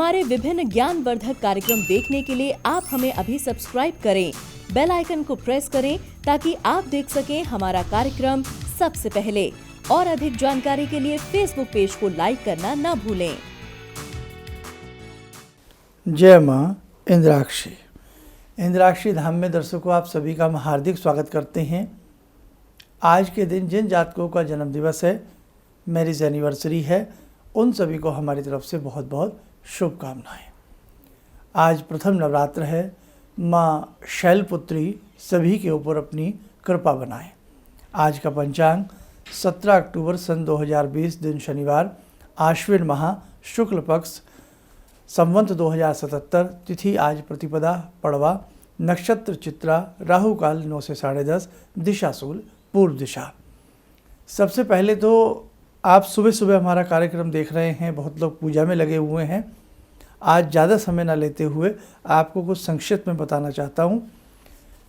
हमारे विभिन्न ज्ञानवर्धक कार्यक्रम देखने के लिए आप हमें अभी सब्सक्राइब करें, बेल आइकन को प्रेस करें ताकि आप देख सकें हमारा कार्यक्रम सबसे पहले। और अधिक जानकारी के लिए फेसबुक पेज को लाइक करना न भूलें। जय माँ इंद्राक्षी। इंद्राक्षी धाम में दर्शकों आप सभी का हम हार्दिक स्वागत करते हैं। आज के दिन जिन जातकों का जन्म दिवस है, मैरिज एनिवर्सरी है, उन सभी को हमारी तरफ से बहुत बहुत शुभकामनाएं। आज प्रथम नवरात्र है। माँ शैलपुत्री सभी के ऊपर अपनी कृपा बनाएं। आज का पंचांग 17 अक्टूबर सन 2020 दिन शनिवार, आश्विन माह शुक्ल पक्ष, संवत 2077, तिथि आज प्रतिपदा, पड़वा, नक्षत्र चित्रा, राहु काल 9 से 10:30, दिशा शूल पूर्व दिशा। सबसे पहले तो आप सुबह सुबह हमारा कार्यक्रम देख रहे हैं, बहुत लोग पूजा में लगे हुए हैं। आज ज़्यादा समय न लेते हुए आपको कुछ संक्षिप्त में बताना चाहता हूँ।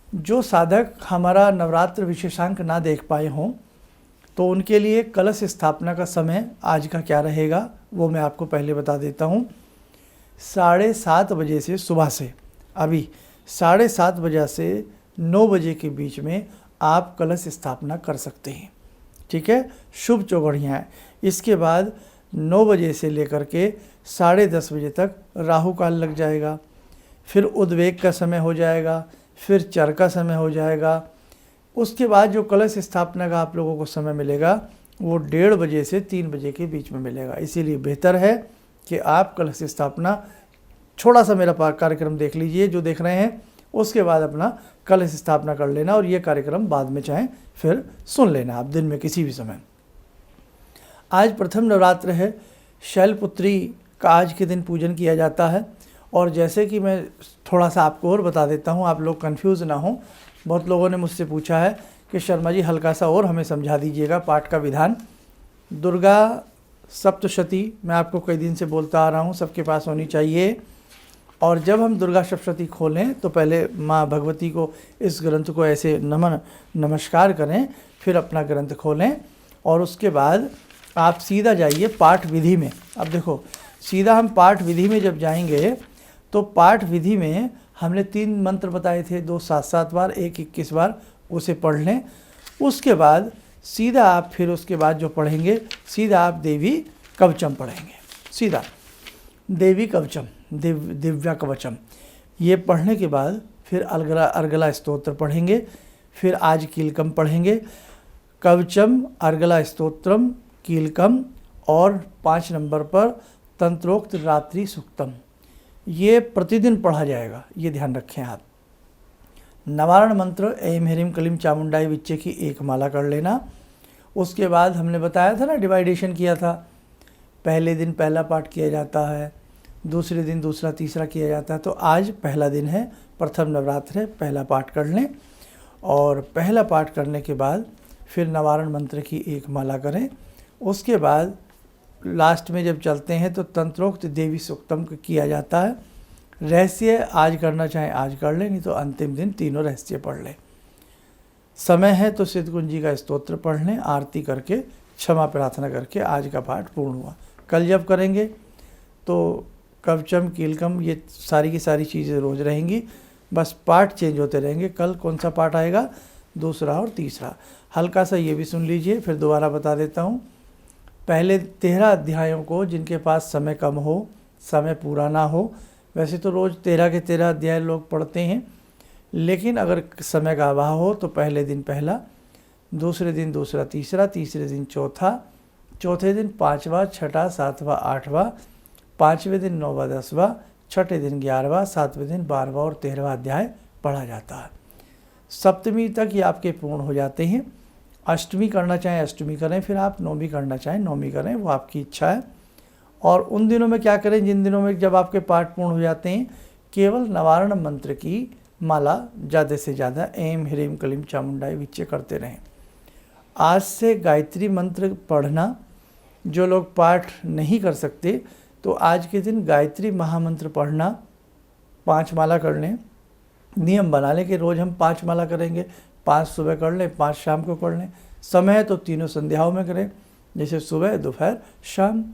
जो साधक हमारा नवरात्र विशेषांक ना देख पाए हों तो उनके लिए कलश स्थापना का समय आज का क्या रहेगा वो मैं आपको पहले बता देता हूँ। 7:30 बजे से सुबह से अभी 7:30 बजे से 9 बजे के बीच में आप कलश स्थापना कर सकते हैं। ठीक है, शुभ चौघड़ियाँ हैं। इसके बाद 9 बजे से लेकर के 10:30 बजे तक राहु काल लग जाएगा, फिर उद्वेग का समय हो जाएगा, फिर चर का समय हो जाएगा। उसके बाद जो कलश स्थापना का आप लोगों को समय मिलेगा वो 1:30 बजे से 3 बजे के बीच में मिलेगा। इसीलिए बेहतर है कि आप कलश स्थापना थोड़ा सा मेरा कार्यक्रम देख लीजिए जो देख रहे हैं, उसके बाद अपना कलश स्थापना कर लेना और ये कार्यक्रम बाद में चाहें फिर सुन लेना आप दिन में किसी भी समय। आज प्रथम नवरात्र है। शैलपुत्री का आज के दिन पूजन किया जाता है। और जैसे कि मैं थोड़ा सा आपको और बता देता हूँ, आप लोग कंफ्यूज ना हो। बहुत लोगों ने मुझसे पूछा है कि शर्मा जी हल्का सा और हमें समझा दीजिएगा पाठ का विधान। दुर्गा सप्तशती मैं आपको कई दिन से बोलता आ रहा हूँ, सबके पास होनी चाहिए। और जब हम दुर्गा सप्तशती खोलें तो पहले माँ भगवती को इस ग्रंथ को ऐसे नमस्कार करें, फिर अपना ग्रंथ खोलें और उसके बाद आप सीधा जाइए पाठ विधि में। अब देखो, सीधा हम पाठ विधि में जब जाएंगे तो पाठ विधि में हमने 3 मंत्र बताए थे, 2 7-7 बार, 1 21 बार, उसे पढ़ लें। उसके बाद सीधा आप फिर उसके बाद जो पढ़ेंगे सीधा आप देवी कवचम पढ़ेंगे। सीधा देवी कवचम, दिव्या कवचम, ये पढ़ने के बाद फिर अर्गला स्तोत्र पढ़ेंगे। फिर आज कीलकम पढ़ेंगे। कवचम, अर्गला स्तोत्रम, कीलकम और 5 नंबर पर तंत्रोक्त रात्रि सुक्तम, ये प्रतिदिन पढ़ा जाएगा, ये ध्यान रखें आप। नवारण मंत्र ऐं ह्रीं क्लीं चामुंडाई विच्चे की 1 माला कर लेना। उसके बाद हमने बताया था ना, डिवाइडेशन किया था। पहले दिन पहला पाठ किया जाता है, दूसरे दिन दूसरा, तीसरा किया जाता है। तो आज पहला दिन है, प्रथम नवरात्र है, पहला पाठ कर लें। और पहला पाठ करने के बाद फिर नवारण मंत्र की 1 माला करें। उसके बाद लास्ट में जब चलते हैं तो तंत्रोक्त देवी सूक्तम किया जाता है। रहस्य आज करना चाहें आज कर लें, नहीं तो अंतिम दिन तीनों रहस्य पढ़ लें। समय है तो सिद्धकुंजी का स्तोत्र पढ़ लें, आरती करके क्षमा प्रार्थना करके आज का पाठ पूर्ण हुआ। कल जब करेंगे तो कवचम, कीलकम, ये सारी की सारी चीज़ें रोज़ रहेंगी, बस पाठ चेंज होते रहेंगे। कल कौन सा पाठ आएगा, दूसरा और तीसरा। हल्का सा ये भी सुन लीजिए, फिर दोबारा बता देता हूँ। पहले 13 अध्यायों को जिनके पास समय कम हो, समय पूरा ना हो, वैसे तो रोज़ 13 के 13 अध्याय लोग पढ़ते हैं, लेकिन अगर समय का अभाव हो तो पहले दिन पहला, दूसरे दिन दूसरा, तीसरा, तीसरे दिन चौथा, चौथे दिन 5वां, 6वां, 7वां, 8वां, 5वें दिन 9वां, 10वां, 6ठे दिन 11वां, 7वें दिन 12वां और 13वां अध्याय पढ़ा जाता है। सप्तमी तक ये आपके पूर्ण हो जाते हैं। अष्टमी करना चाहें अष्टमी करें, फिर आप नौमी करना चाहें नौमी करें, वो आपकी इच्छा है। और उन दिनों में क्या करें, जिन दिनों में जब आपके पाठ पूर्ण हो जाते हैं, केवल नवारण मंत्र की माला ज़्यादा से ज़्यादा ऐं ह्रीं क्लीं चामुंडाई विच्चे करते रहें। आज से गायत्री मंत्र पढ़ना, जो लोग पाठ नहीं कर सकते तो आज के दिन गायत्री महामंत्र पढ़ना, 5 माला कर लें। नियम बना लें कि रोज़ हम 5 माला करेंगे, 5 सुबह कर लें, 5 शाम को कर लें। समय तो तीनों संध्याओं में करें, जैसे सुबह, दोपहर, शाम।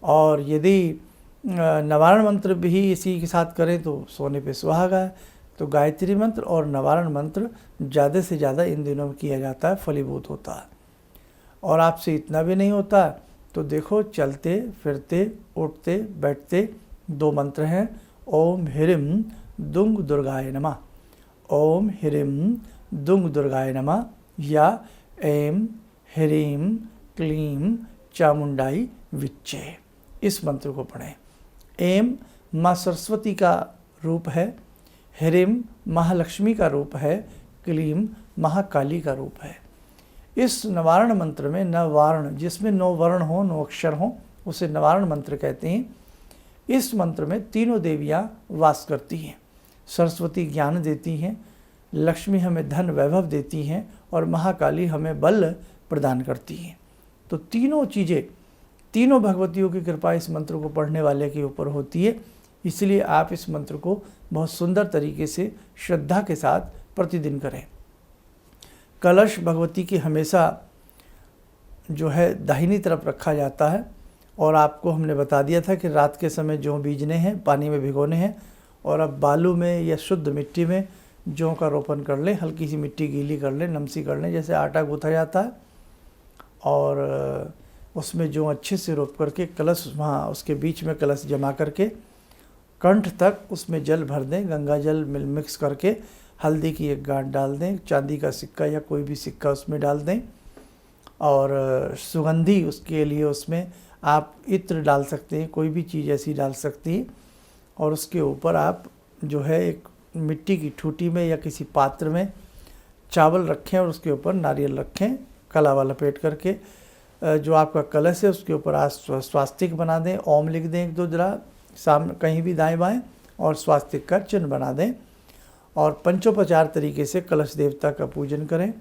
और यदि नवारण मंत्र भी इसी के साथ करें तो सोने पे सुहागा है। तो गायत्री मंत्र और नवारण मंत्र ज़्यादा से ज़्यादा इन दिनों में किया जाता है, फलीभूत होता है। और आपसे इतना भी नहीं होता तो देखो, चलते फिरते उठते बैठते 2 मंत्र हैं। ओम ह्रीं दुंग दुर्गाय नमः, ओम ह्रीं दुंग दुर्गाय नमः, या ऐं ह्रीं क्लीं चामुंडाई विच्चे, इस मंत्र को पढ़ें। ऐं माँ सरस्वती का रूप है, ह्रीं महालक्ष्मी का रूप है, क्लीं महाकाली का रूप है। इस नवारण मंत्र में नवारण, जिसमें 9 वर्ण हो, 9 अक्षर हो, उसे नवारण मंत्र कहते हैं। इस मंत्र में तीनों देवियाँ वास करती हैं। सरस्वती ज्ञान देती हैं, लक्ष्मी हमें धन वैभव देती हैं और महाकाली हमें बल प्रदान करती हैं। तो तीनों चीज़ें, तीनों भगवतियों की कृपा इस मंत्र को पढ़ने वाले के ऊपर होती है। इसलिए आप इस मंत्र को बहुत सुंदर तरीके से श्रद्धा के साथ प्रतिदिन करें। कलश भगवती की हमेशा जो है दाहिनी तरफ रखा जाता है, और आपको हमने बता दिया था कि रात के समय जौ बीजने हैं, पानी में भिगोने हैं, और अब बालू में या शुद्ध मिट्टी में जौ का रोपण कर लें, हल्की सी मिट्टी गीली कर लें, नमसी कर लें, जैसे आटा गूँथा जाता है, और उसमें जौ अच्छे से रोप करके कलश, वहाँ उसके बीच में कलश जमा करके कंठ तक उसमें जल भर दें, गंगा जल मिक्स करके हल्दी की एक गांठ डाल दें, चांदी का सिक्का या कोई भी सिक्का उसमें डाल दें, और सुगंधी उसके लिए उसमें आप इत्र डाल सकते हैं, कोई भी चीज़ ऐसी डाल सकती हैं, और उसके ऊपर आप जो है एक मिट्टी की ठूटी में या किसी पात्र में चावल रखें और उसके ऊपर नारियल रखें, कलावा लपेट करके। जो आपका कलश है उसके ऊपर आप स्वास्तिक बना दें, ओम लिख दें 1-2 जरा सामने कहीं भी दाएं बाएं, और स्वास्तिक का चिन्ह बना दें, और पंचोपचार तरीके से कलश देवता का पूजन करें,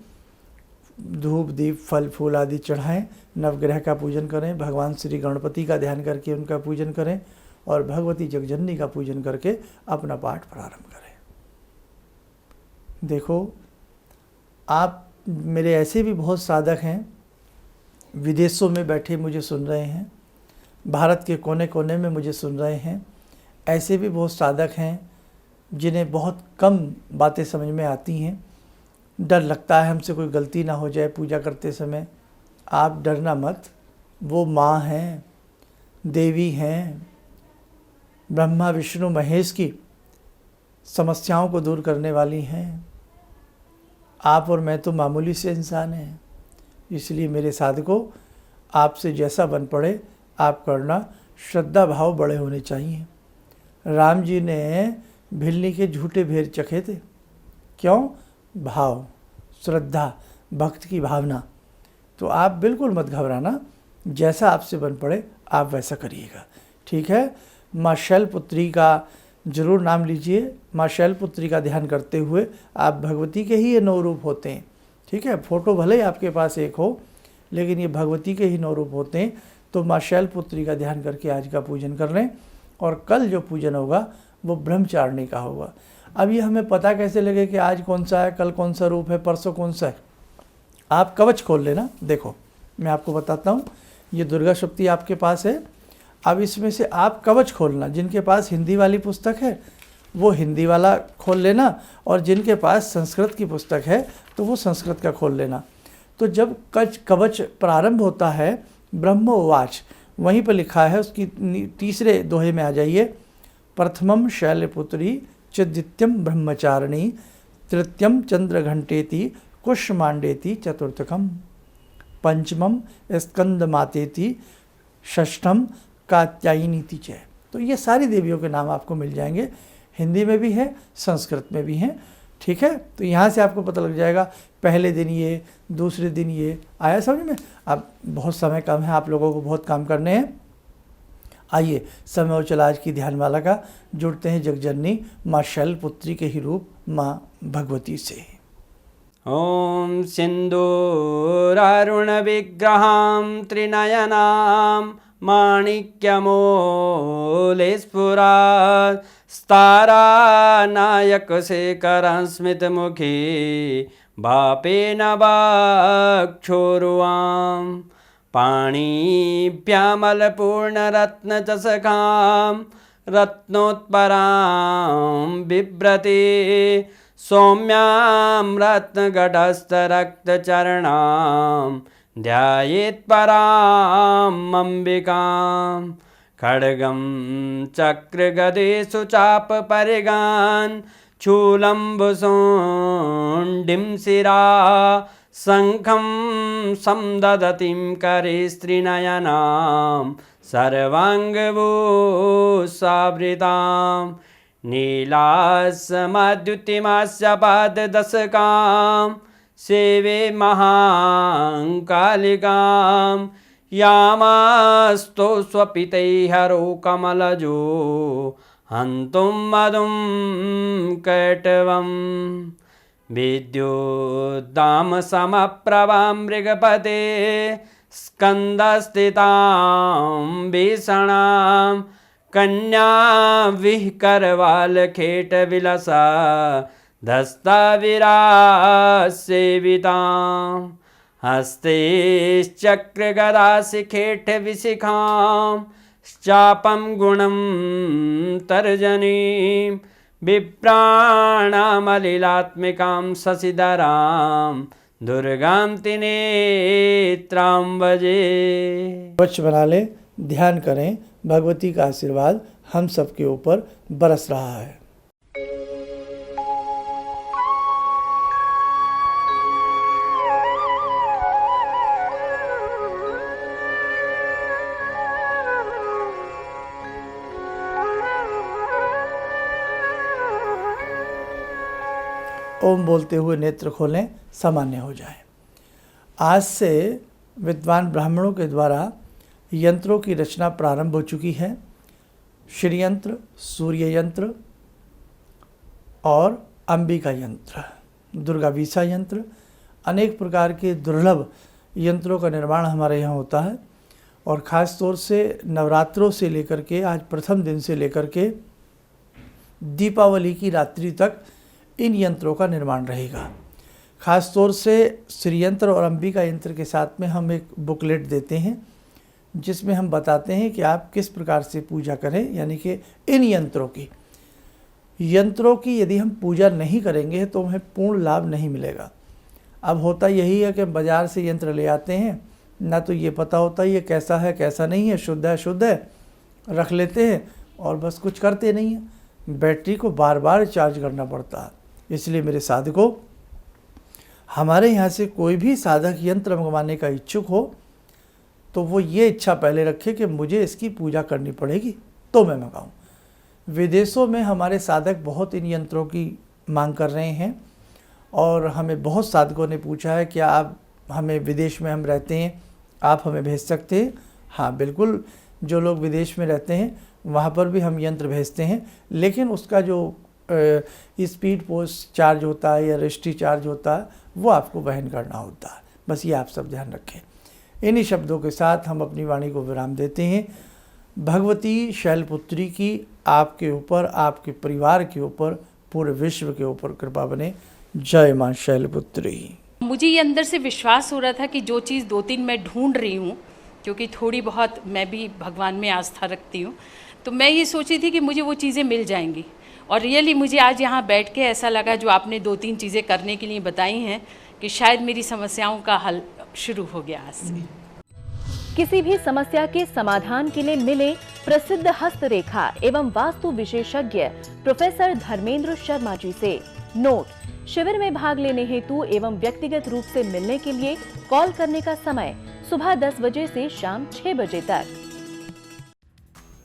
धूप दीप फल फूल आदि चढ़ाएं, नवग्रह का पूजन करें, भगवान श्री गणपति का ध्यान करके उनका पूजन करें, और भगवती जगजननी का पूजन करके अपना पाठ प्रारंभ करें। देखो, आप मेरे ऐसे भी बहुत साधक हैं, विदेशों में बैठे मुझे सुन रहे हैं, भारत के कोने कोने में मुझे सुन रहे हैं। ऐसे भी बहुत साधक हैं जिन्हें बहुत कम बातें समझ में आती हैं, डर लगता है हमसे कोई गलती ना हो जाए पूजा करते समय। आप डरना मत, वो माँ हैं, देवी हैं, ब्रह्मा विष्णु महेश की समस्याओं को दूर करने वाली हैं। आप और मैं तो मामूली से इंसान हैं। इसलिए मेरे साधकों, आपसे जैसा बन पड़े आप करना, श्रद्धा भाव बड़े होने चाहिए। राम जी ने भिल्ली के झूठे भेर चखे थे, क्यों? भाव, श्रद्धा, भक्त की भावना। तो आप बिल्कुल मत घबराना, जैसा आपसे बन पड़े आप वैसा करिएगा, ठीक है। माँ शैलपुत्री का जरूर नाम लीजिए। माँ शैलपुत्री का ध्यान करते हुए आप भगवती के ही ये 9 रूप होते हैं, ठीक है। फोटो भले ही आपके पास एक हो, लेकिन ये भगवती के ही 9 रूप होते हैं। तो माँ शैलपुत्री का ध्यान करके आज का पूजन कर लें, और कल जो पूजन होगा वो ब्रह्मचारिणी का होगा। अब ये हमें पता कैसे लगे कि आज कौन सा है, कल कौन सा रूप है, परसों कौन सा है? आप कवच खोल लेना। देखो, मैं आपको बताता हूँ, ये दुर्गा सप्तशती आपके पास है। अब इसमें से आप कवच खोलना। जिनके पास हिंदी वाली पुस्तक है वो हिंदी वाला खोल लेना, और जिनके पास संस्कृत की पुस्तक है तो वो संस्कृत का खोल लेना। तो जब कवच प्रारंभ होता है, ब्रह्मोवाच, वहीं पर लिखा है, उसकी तीसरे दोहे में आ जाइए। प्रथमम शैलपुत्री च द्वितीयम ब्रह्मचारिणी, तृतीयम चंद्रघंटेति कुष्मांडेति, चतुर्थकम पंचमम स्कंदमातेति, षष्ठम कात्यायनीति च। तो ये सारी देवियों के नाम आपको मिल जाएंगे, हिंदी में भी हैं, संस्कृत में भी हैं, ठीक है। तो यहाँ से आपको पता लग जाएगा, पहले दिन ये, दूसरे दिन ये, आया समझ में। अब बहुत समय कम है, आप लोगों को बहुत काम करने हैं। आइए, समय और चला आज की ध्यानमाला का जुड़ते हैं जगजननी माँ शैलपुत्री के ही रूप माँ भगवती से। ॐ सिन्दूरारुणविग्रहां त्रिनयनां माणिक्यमूलस्फुरात् स्तारानायकशेखरं स्मितमुखी भापेन वाक्षोरुवां पाणिभ्यामलपूर्णरत्नचषकां रत्नोत्परां बिभ्रति सौम्यां रत्नघटस्थरक्तचरणां ध्यायेत् पराम् अम्बिकां खड्गं चक्रगदेषु चापपरिगान् चूलम्बुसुण्डिं शिरा शङ्खं समदधतीं करे स्त्रीनयनां सर्वाङ्गभूषावृतां नीलासमद्युतिमास्य पाददशकां सेवे महाकालिकां यामास्तो स्वपितैहरो कमलजो हन्तुं मधुं कैटवम् विद्युद्दामसमप्रभां मृगपते स्कन्दस्थितां भीषणां कन्याविहकरवालखेटविलसा धस्ताविरासेवितां हस्तैश्चक्रगदाशिखेटविशिखां चापं गुणं तर्जनीं विप्राणामलिलात्मिकां शशिधरां दुर्गां त्रिनेत्रां भजे। स्वच्छ बना लें, ध्यान करें, भगवती का आशीर्वाद हम सबके ऊपर बरस रहा है। ओम बोलते हुए नेत्र खोलें, सामान्य हो जाएं। आज से विद्वान ब्राह्मणों के द्वारा यंत्रों की रचना प्रारंभ हो चुकी है। श्री यंत्र, सूर्य यंत्र और अंबिका यंत्र, दुर्गा वीसा यंत्र, अनेक प्रकार के दुर्लभ यंत्रों का निर्माण हमारे यहाँ होता है। और ख़ास तौर से नवरात्रों से लेकर के आज प्रथम दिन से लेकर के दीपावली की रात्रि तक इन यंत्रों का निर्माण रहेगा। ख़ास तौर से श्री यंत्र और अंबिका यंत्र के साथ में हम एक बुकलेट देते हैं जिसमें हम बताते हैं कि आप किस प्रकार से पूजा करें, यानी कि इन यंत्रों की यदि हम पूजा नहीं करेंगे तो हमें पूर्ण लाभ नहीं मिलेगा। अब होता यही है कि बाज़ार से यंत्र ले आते हैं, ना तो ये पता होता ये कैसा है कैसा नहीं है, शुद्ध है शुद्ध है, रख लेते हैं और बस कुछ करते नहीं हैं। बैटरी को बार बार चार्ज करना पड़ता है। इसलिए मेरे साधकों, हमारे यहाँ से कोई भी साधक यंत्र मंगवाने का इच्छुक हो तो वो ये इच्छा पहले रखे कि मुझे इसकी पूजा करनी पड़ेगी तो मैं मंगाऊँ। विदेशों में हमारे साधक बहुत इन यंत्रों की मांग कर रहे हैं और हमें बहुत साधकों ने पूछा है कि आप हमें, विदेश में हम रहते हैं, आप हमें भेज सकते हैं। हाँ बिल्कुल, जो लोग विदेश में रहते हैं वहाँ पर भी हम यंत्र भेजते हैं, लेकिन उसका जो स्पीड पोस्ट चार्ज होता है या रजिस्ट्री चार्ज होता है वो आपको वहन करना होता है। बस ये आप सब ध्यान रखें। इन्हीं शब्दों के साथ हम अपनी वाणी को विराम देते हैं। भगवती शैलपुत्री की आपके ऊपर, आपके परिवार के ऊपर, पूरे विश्व के ऊपर कृपा बने। जय मां शैलपुत्री। मुझे ये अंदर से विश्वास हो रहा था कि जो चीज़ 2-3 मैं ढूंढ रही हूँ, क्योंकि थोड़ी बहुत मैं भी भगवान में आस्था रखती हूँ, तो मैं ये सोची थी कि मुझे वो चीज़ें मिल जाएंगी। और रियली मुझे आज यहाँ बैठ के ऐसा लगा, जो आपने 2-3 चीज़ें करने के लिए बताई हैं, कि शायद मेरी समस्याओं का हल शुरू हो गया आज से। किसी भी समस्या के समाधान के लिए मिले प्रसिद्ध हस्तरेखा एवं वास्तु विशेषज्ञ प्रोफेसर धर्मेंद्र शर्मा जी से। नोट: शिविर में भाग लेने हेतु एवं व्यक्तिगत रूप से मिलने के लिए कॉल करने का समय सुबह 10 बजे से शाम 6 बजे तक।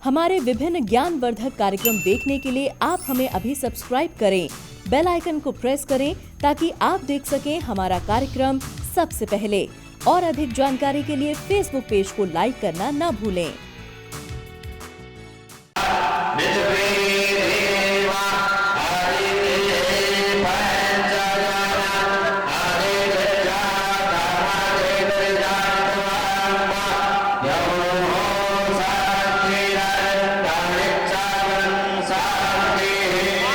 हमारे विभिन्न ज्ञानवर्धक कार्यक्रम देखने के लिए आप हमें अभी सब्सक्राइब करें, बेल आइकन को प्रेस करें ताकि आप देख सकें हमारा कार्यक्रम सबसे पहले। और अधिक जानकारी के लिए फेसबुक पेज को लाइक करना न भूलें।